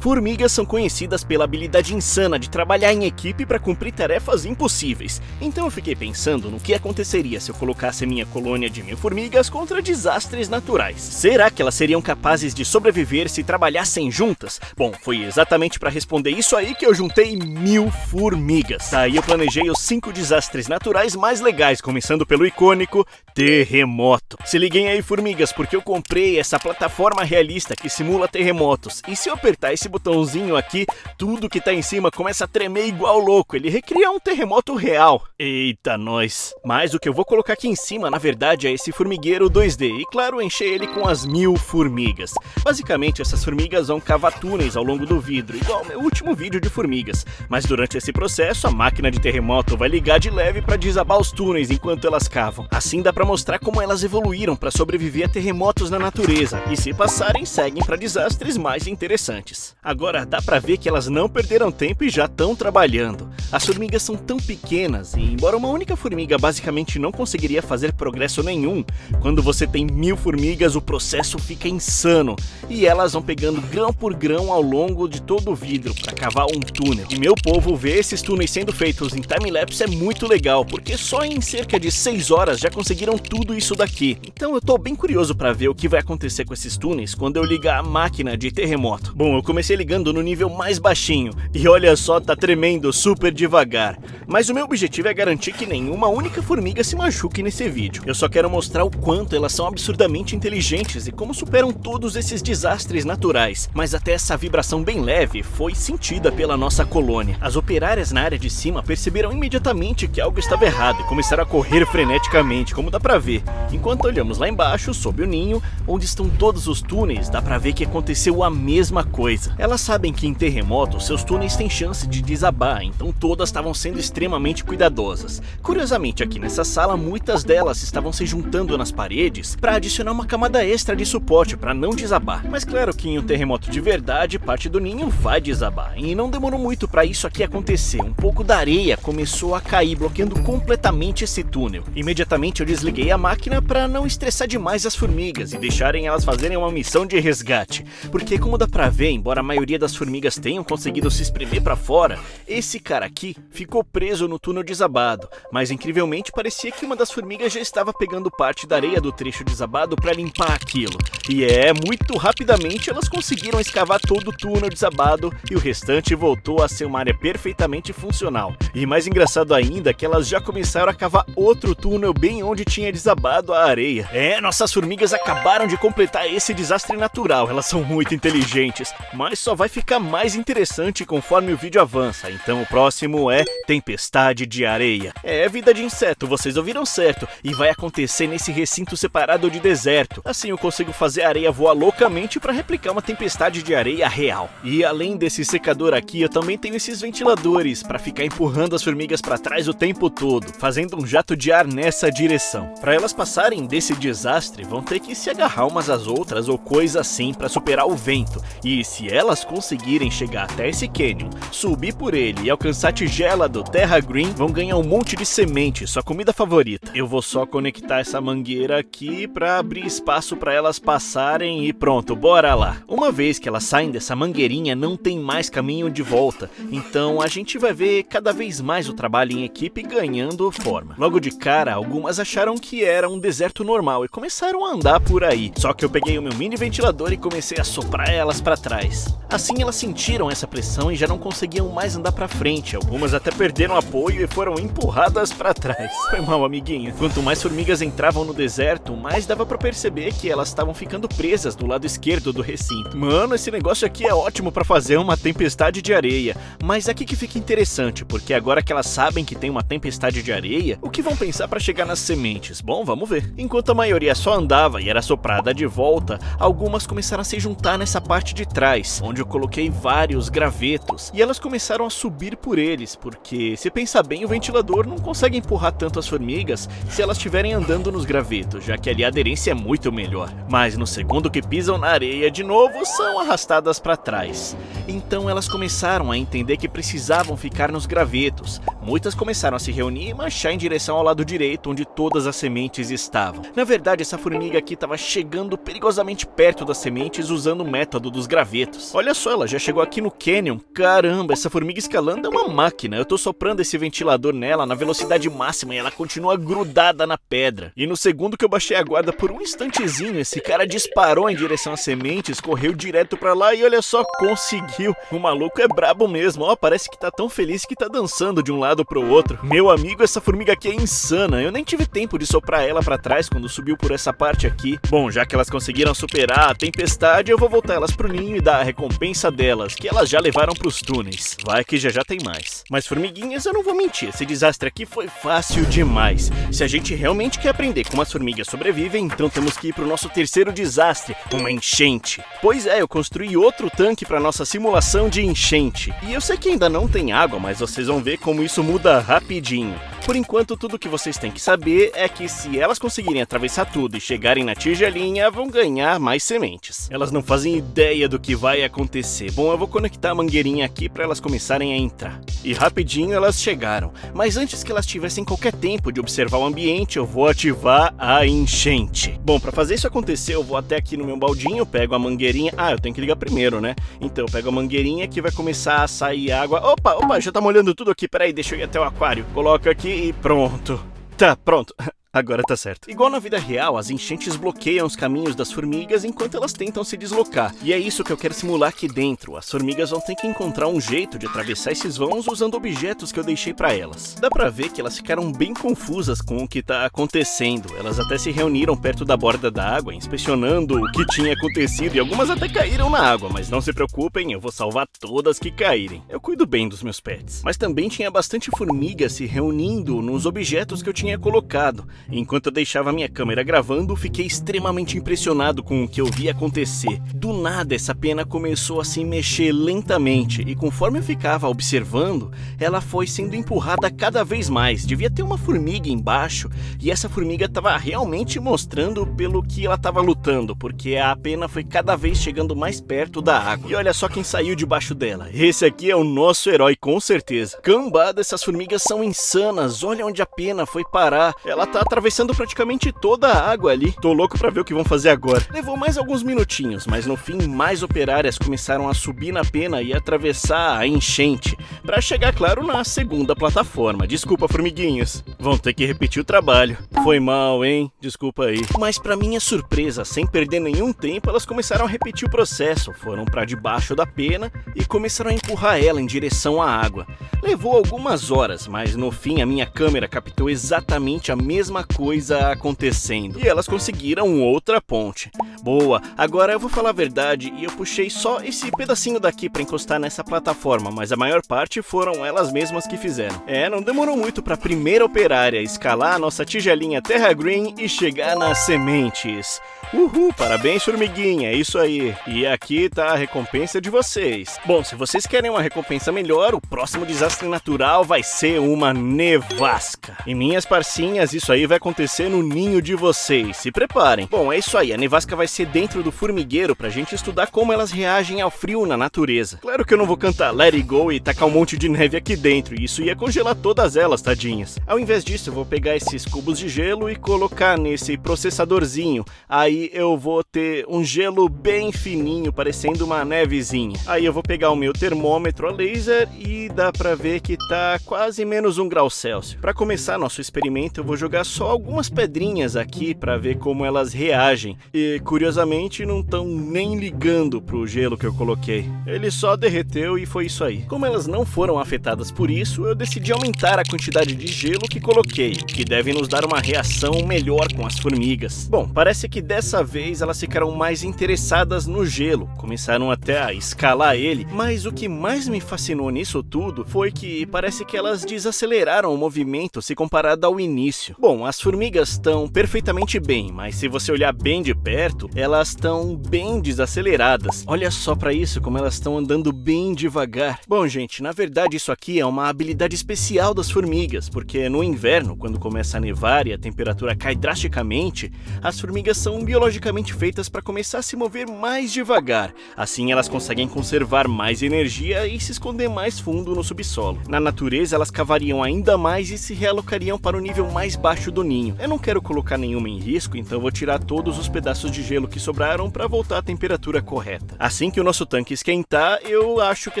Formigas são conhecidas pela habilidade insana de trabalhar em equipe para cumprir tarefas impossíveis. Então eu fiquei pensando no que aconteceria se eu colocasse minha colônia de 1000 formigas contra desastres naturais. Será que elas seriam capazes de sobreviver se trabalhassem juntas? Bom, foi exatamente para responder isso aí que eu juntei 1000 formigas. Daí eu planejei os 5 desastres naturais mais legais, começando pelo icônico terremoto. Se liguem aí, formigas, porque eu comprei essa plataforma realista que simula terremotos. E se eu apertar esse botãozinho aqui, tudo que tá em cima começa a tremer igual louco. Ele recria um terremoto real. Eita, nós. Mas o que eu vou colocar aqui em cima, na verdade, é esse formigueiro 2D. E claro, encher ele com as 1000 formigas. Basicamente, essas formigas vão cavar túneis ao longo do vidro, igual ao meu último vídeo de formigas. Mas durante esse processo, a máquina de terremoto vai ligar de leve para desabar os túneis enquanto elas cavam. Assim dá para mostrar como elas evoluíram para sobreviver a terremotos na natureza. E se passarem, seguem para desastres mais interessantes. Agora dá pra ver que elas não perderam tempo e já estão trabalhando. As formigas são tão pequenas e, embora uma única formiga basicamente não conseguiria fazer progresso nenhum, quando você tem 1000 formigas o processo fica insano. E elas vão pegando grão por grão ao longo de todo o vidro para cavar um túnel. E meu povo, ver esses túneis sendo feitos em time-lapse é muito legal, porque só em cerca de 6 horas já conseguiram tudo isso daqui. Então eu tô bem curioso para ver o que vai acontecer com esses túneis quando eu ligar a máquina de terremoto. Bom, eu comecei ligando no nível mais baixinho, e olha só, tá tremendo super devagar. Mas o meu objetivo é garantir que nenhuma única formiga se machuque nesse vídeo. Eu só quero mostrar o quanto elas são absurdamente inteligentes e como superam todos esses desastres naturais. Mas até essa vibração bem leve foi sentida pela nossa colônia. As operárias na área de cima perceberam imediatamente que algo estava errado e começaram a correr freneticamente, como dá pra ver. Enquanto olhamos lá embaixo, sob o ninho, onde estão todos os túneis, dá pra ver que aconteceu a mesma coisa. Elas sabem que em terremotos seus túneis têm chance de desabar, então todas estavam sendo extremamente cuidadosas. Curiosamente, aqui nessa sala, muitas delas estavam se juntando nas paredes para adicionar uma camada extra de suporte para não desabar. Mas claro que em um terremoto de verdade, parte do ninho vai desabar. E não demorou muito para isso aqui acontecer. Um pouco da areia começou a cair, bloqueando completamente esse túnel. Imediatamente eu desliguei a máquina para não estressar demais as formigas e deixarem elas fazerem uma missão de resgate. Porque como dá pra ver, embora a maioria das formigas tenham conseguido se espremer para fora, esse cara aqui ficou preso no túnel desabado. Mas incrivelmente parecia que uma das formigas já estava pegando parte da areia do trecho desabado para limpar aquilo. E muito rapidamente elas conseguiram escavar todo o túnel desabado e o restante voltou a ser uma área perfeitamente funcional. E mais engraçado ainda é que elas já começaram a cavar outro túnel bem onde tinha desabado a areia. Nossas formigas acabaram de completar esse desastre natural, elas são muito inteligentes, mas só vai ficar mais interessante conforme o vídeo avança. Então o próximo é tempestade de areia. Vida de inseto, vocês ouviram certo, e vai acontecer nesse recinto separado de deserto. Assim eu consigo fazer a areia voar loucamente para replicar uma tempestade de areia real. E além desse secador aqui, eu também tenho esses ventiladores para ficar empurrando as formigas para trás o tempo todo, fazendo um jato de ar nessa direção. Para elas passarem desse desastre, vão ter que se agarrar umas às outras ou coisa assim para superar o vento. E se elas conseguirem chegar até esse canyon, subir por ele e alcançar a tigela do Terra Green, vão ganhar um monte de semente, sua comida favorita. Eu vou só conectar essa mangueira aqui para abrir espaço para elas passarem e pronto, bora lá. Uma vez que elas saem dessa mangueirinha, não tem mais caminho de volta. Então a gente vai ver cada vez mais o trabalho em equipe ganhando forma. Logo de cara, algumas acharam que era um deserto normal e começaram a andar por aí. Só que eu peguei o meu mini ventilador e comecei a soprar elas para trás. Assim elas sentiram essa pressão e já não conseguiam mais andar para frente. Algumas até perderam apoio e foram empurradas para trás. Foi mal, amiguinho. Quanto mais formigas entravam no deserto, mais dava para perceber que elas estavam ficando presas do lado esquerdo do recinto. Mano, esse negócio aqui é ótimo para fazer uma tempestade de areia. Mas aqui que fica interessante, porque agora que elas sabem que tem uma tempestade de areia, o que vão pensar para chegar nas sementes? Bom, vamos ver. Enquanto a maioria só andava e era soprada de volta, algumas começaram a se juntar nessa parte de trás, onde eu coloquei vários gravetos, e elas começaram a subir por eles, porque se pensar bem, o ventilador não consegue empurrar tanto as formigas se elas estiverem andando nos gravetos, já que ali a aderência é muito melhor. Mas no segundo que pisam na areia de novo, são arrastadas para trás. Então elas começaram a entender que precisavam ficar nos gravetos. Muitas começaram a se reunir e marchar em direção ao lado direito, onde todas as sementes estavam. Na verdade, essa formiga aqui estava chegando perigosamente perto das sementes usando o método dos gravetos. Olha só, ela já chegou aqui no canyon. Caramba, essa formiga escalando é uma máquina. Eu tô soprando esse ventilador nela na velocidade máxima e ela continua grudada na pedra. E no segundo que eu baixei a guarda por um instantezinho, esse cara disparou em direção às sementes, correu direto pra lá e olha só, conseguiu. O maluco é brabo mesmo, ó, parece que tá tão feliz que tá dançando de um lado pro outro. Meu amigo, essa formiga aqui é insana. Eu nem tive tempo de soprar ela pra trás quando subiu por essa parte aqui. Bom, já que elas conseguiram superar a tempestade, eu vou voltar elas pro ninho e dar a recompensa delas, que elas já levaram pros túneis. Vai que já tem mais. Mas formiguinhas, eu não vou mentir, esse desastre aqui foi fácil demais. Se a gente realmente quer aprender como as formigas sobrevivem, então temos que ir pro nosso terceiro desastre, uma enchente. Pois é, eu construí outro tanque pra nossa simulação de enchente. E eu sei que ainda não tem água, mas vocês vão ver como isso muda rapidinho. Por enquanto, tudo que vocês têm que saber é que se elas conseguirem atravessar tudo e chegarem na tigelinha, vão ganhar mais sementes. Elas não fazem ideia do que vai acontecer. Bom, eu vou conectar a mangueirinha aqui para elas começarem a entrar. E rapidinho elas chegaram. Mas antes que elas tivessem qualquer tempo de observar o ambiente, eu vou ativar a enchente. Bom, para fazer isso acontecer, eu vou até aqui no meu baldinho, pego a mangueirinha. Ah, eu tenho que ligar primeiro, né? Então eu pego a mangueirinha que vai começar a sair água. Opa, já tá molhando tudo aqui. Peraí, deixa eu ir até o aquário. Coloca aqui e pronto. Tá, pronto. Agora tá certo. Igual na vida real, as enchentes bloqueiam os caminhos das formigas enquanto elas tentam se deslocar. E é isso que eu quero simular aqui dentro. As formigas vão ter que encontrar um jeito de atravessar esses vãos usando objetos que eu deixei pra elas. Dá pra ver que elas ficaram bem confusas com o que tá acontecendo. Elas até se reuniram perto da borda da água, inspecionando o que tinha acontecido, e algumas até caíram na água, mas não se preocupem, eu vou salvar todas que caírem. Eu cuido bem dos meus pets. Mas também tinha bastante formiga se reunindo nos objetos que eu tinha colocado. Enquanto eu deixava minha câmera gravando, fiquei extremamente impressionado com o que eu vi acontecer. Do nada, essa pena começou a se mexer lentamente e conforme eu ficava observando, ela foi sendo empurrada cada vez mais. Devia ter uma formiga embaixo e essa formiga estava realmente mostrando pelo que ela estava lutando, porque a pena foi cada vez chegando mais perto da água. E olha só quem saiu debaixo dela. Esse aqui é o nosso herói, com certeza. Cambada, essas formigas são insanas. Olha onde a pena foi parar. Ela tá atravessando praticamente toda a água ali. Tô louco pra ver o que vão fazer agora. Levou mais alguns minutinhos, mas no fim mais operárias começaram a subir na pena e atravessar a enchente, pra chegar, claro, na segunda plataforma. Desculpa, formiguinhas. Vão ter que repetir o trabalho. Foi mal, hein? Desculpa aí. Mas pra minha surpresa, sem perder nenhum tempo, elas começaram a repetir o processo. Foram pra debaixo da pena e começaram a empurrar ela em direção à água. Levou algumas horas, mas no fim a minha câmera captou exatamente a mesma coisa acontecendo. E elas conseguiram outra ponte. Boa, agora eu vou falar a verdade e eu puxei só esse pedacinho daqui pra encostar nessa plataforma, mas a maior parte foram elas mesmas que fizeram. Não demorou muito pra primeira operária escalar a nossa tigelinha Terra Green e chegar nas sementes. Uhul, parabéns, formiguinha, é isso aí. E aqui tá a recompensa de vocês. Bom, se vocês querem uma recompensa melhor, o próximo desastre natural vai ser uma nevasca. E minhas parcinhas, isso aí vai acontecer no ninho de vocês, se preparem. Bom, é isso aí, a nevasca vai ser dentro do formigueiro pra gente estudar como elas reagem ao frio na natureza. Claro que eu não vou cantar Let It Go e tacar um monte de neve aqui dentro, isso ia congelar todas elas, tadinhas. Ao invés disso, eu vou pegar esses cubos de gelo e colocar nesse processadorzinho. Aí eu vou ter um gelo bem fininho, parecendo uma nevezinha. Aí eu vou pegar o meu termômetro a laser e dá pra ver que tá quase menos 1 grau Celsius. Pra começar nosso experimento, eu vou jogar só algumas pedrinhas aqui pra ver como elas reagem. E curiosamente não estão nem ligando pro gelo que eu coloquei. Ele só derreteu e foi isso aí. Como elas não foram afetadas por isso, eu decidi aumentar a quantidade de gelo que coloquei, o que deve nos dar uma reação melhor com as formigas. Bom, parece que dessa vez elas ficaram mais interessadas no gelo, começaram até a escalar ele, mas o que mais me fascinou nisso tudo foi que parece que elas desaceleraram o movimento se comparado ao início. Bom, as formigas estão perfeitamente bem, mas se você olhar bem de perto, elas estão bem desaceleradas. Olha só pra isso, como elas estão andando bem devagar. Bom, gente, na verdade isso aqui é uma habilidade especial das formigas, porque no inverno inverno, quando começa a nevar e a temperatura cai drasticamente, as formigas são biologicamente feitas para começar a se mover mais devagar. Assim elas conseguem conservar mais energia e se esconder mais fundo no subsolo. Na natureza elas cavariam ainda mais e se realocariam para o nível mais baixo do ninho. Eu não quero colocar nenhuma em risco, então vou tirar todos os pedaços de gelo que sobraram para voltar à temperatura correta. Assim que o nosso tanque esquentar, eu acho que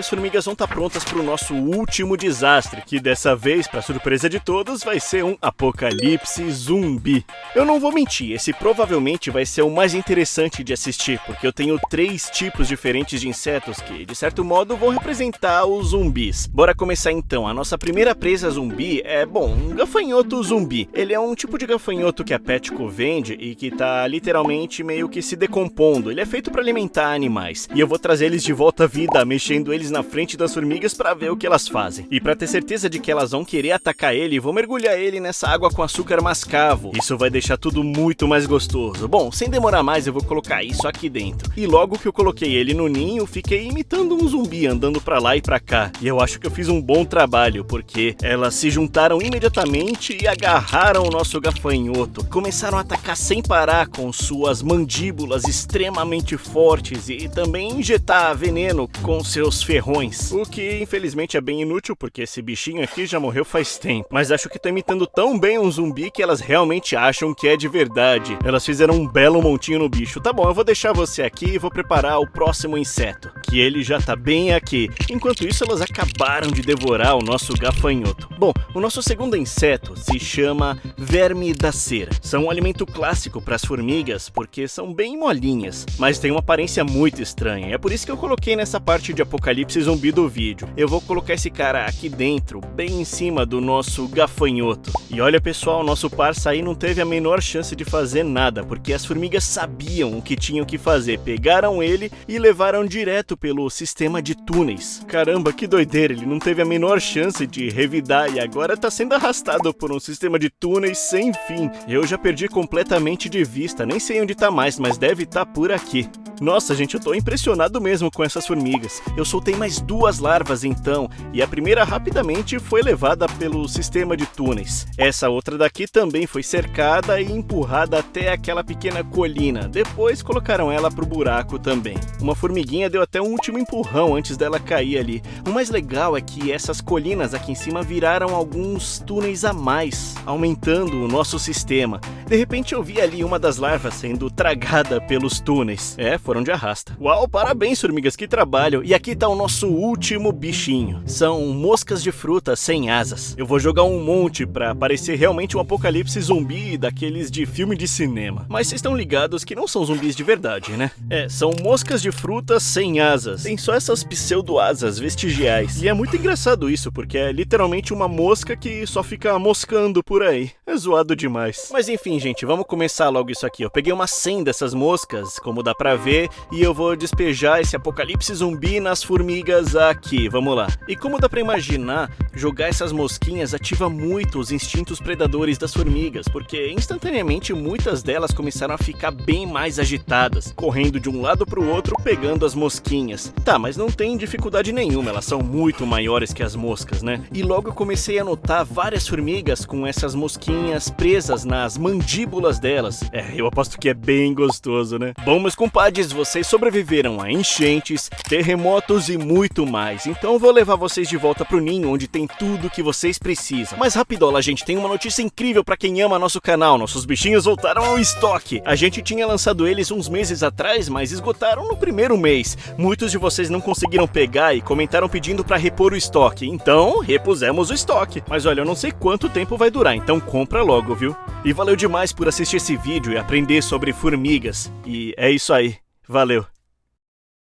as formigas vão estar prontas para o nosso último desastre, que dessa vez, para surpresa de todos, vai ser um apocalipse zumbi. Eu não vou mentir, esse provavelmente vai ser o mais interessante de assistir, porque eu tenho 3 tipos diferentes de insetos que, de certo modo, vão representar os zumbis. Bora começar então. A nossa primeira presa zumbi é, um gafanhoto zumbi. Ele é um tipo de gafanhoto que a Petco vende e que tá literalmente meio que se decompondo. Ele é feito para alimentar animais. E eu vou trazer eles de volta à vida, mexendo eles na frente das formigas para ver o que elas fazem. E para ter certeza de que elas vão querer atacar ele, vou mergulhar ele nessa água com açúcar mascavo. Isso vai deixar tudo muito mais gostoso. Bom, sem demorar mais, eu vou colocar isso aqui dentro. E logo que eu coloquei ele no ninho, fiquei imitando um zumbi andando para lá e para cá. E eu acho que eu fiz um bom trabalho, porque elas se juntaram imediatamente e agarraram o nosso gafanhoto. Começaram a atacar sem parar com suas mandíbulas extremamente fortes e também injetar veneno com seus ferrões. O que infelizmente é bem inútil, porque esse bichinho aqui já morreu faz tempo. Mas acho que tô imitando tão bem um zumbi que elas realmente acham que é de verdade. Elas fizeram um belo montinho no bicho. Tá bom, eu vou deixar você aqui e vou preparar o próximo inseto, que ele já tá bem aqui. Enquanto isso, elas acabaram de devorar o nosso gafanhoto. Bom, o nosso segundo inseto se chama verme da cera. São um alimento clássico para as formigas porque são bem molinhas, mas tem uma aparência muito estranha. É por isso que eu coloquei nessa parte de apocalipse zumbi do vídeo. Eu vou colocar esse cara aqui dentro, bem em cima do nosso gafanhoto. E olha pessoal, nosso parça aí não teve a menor chance de fazer nada, porque as formigas sabiam o que tinham que fazer. Pegaram ele e levaram direto pelo sistema de túneis. Caramba, que doideira, ele não teve a menor chance de revidar e agora tá sendo arrastado por um sistema de túneis sem fim. Eu já perdi completamente de vista, nem sei onde tá mais, mas deve estar por aqui. Nossa, gente, eu tô impressionado mesmo com essas formigas. Eu soltei mais 2 larvas então, e a primeira rapidamente foi levada pelo sistema de túneis. Essa outra daqui também foi cercada e empurrada até aquela pequena colina. Depois colocaram ela pro buraco também. Uma formiguinha deu até um último empurrão antes dela cair ali. O mais legal é que essas colinas aqui em cima viraram alguns túneis a mais, aumentando o nosso sistema. De repente eu vi ali uma das larvas sendo tragada pelos túneis. Foram de arrasta. Uau, parabéns formigas, que trabalho. E aqui tá o nosso último bichinho. São moscas de fruta sem asas. Eu vou jogar um monte pra parecer realmente um apocalipse zumbi daqueles de filme de cinema. Mas vocês estão ligados que não são zumbis de verdade, né? São moscas de fruta sem asas. Tem só essas pseudo-asas vestigiais. E é muito engraçado isso, porque é literalmente uma mosca que só fica moscando por aí. É zoado demais. Mas enfim, gente, vamos começar logo isso aqui. Eu peguei umas 100 dessas moscas, como dá pra ver, e eu vou despejar esse apocalipse zumbi nas formigas aqui. Vamos lá. E como dá pra imaginar, jogar essas mosquinhas ativa muito os instintos predadores das formigas, porque instantaneamente muitas delas começaram a ficar bem mais agitadas, correndo de um lado pro outro pegando as mosquinhas. Tá, mas não tem dificuldade nenhuma, elas são muito maiores que as moscas, né? E logo eu comecei a notar várias formigas com essas mosquinhas presas nas mandíbulas delas. Eu aposto que é bem gostoso, né? Bom, meus compadres, vocês sobreviveram a enchentes, terremotos e muito mais. Então eu vou levar vocês de volta pro ninho, onde tem tudo que vocês precisam. Mas rapidola, gente, tem uma notícia incrível pra quem ama nosso canal. Nossos bichinhos voltaram ao estoque. A gente tinha lançado eles uns meses atrás, mas esgotaram no primeiro mês. Muitos de vocês não conseguiram pegar e comentaram pedindo pra repor o estoque. Então, repusemos o estoque. Mas olha, eu não sei quanto tempo vai durar, então compra logo, viu? E valeu demais por assistir esse vídeo e aprender sobre formigas. E é isso aí. Valeu!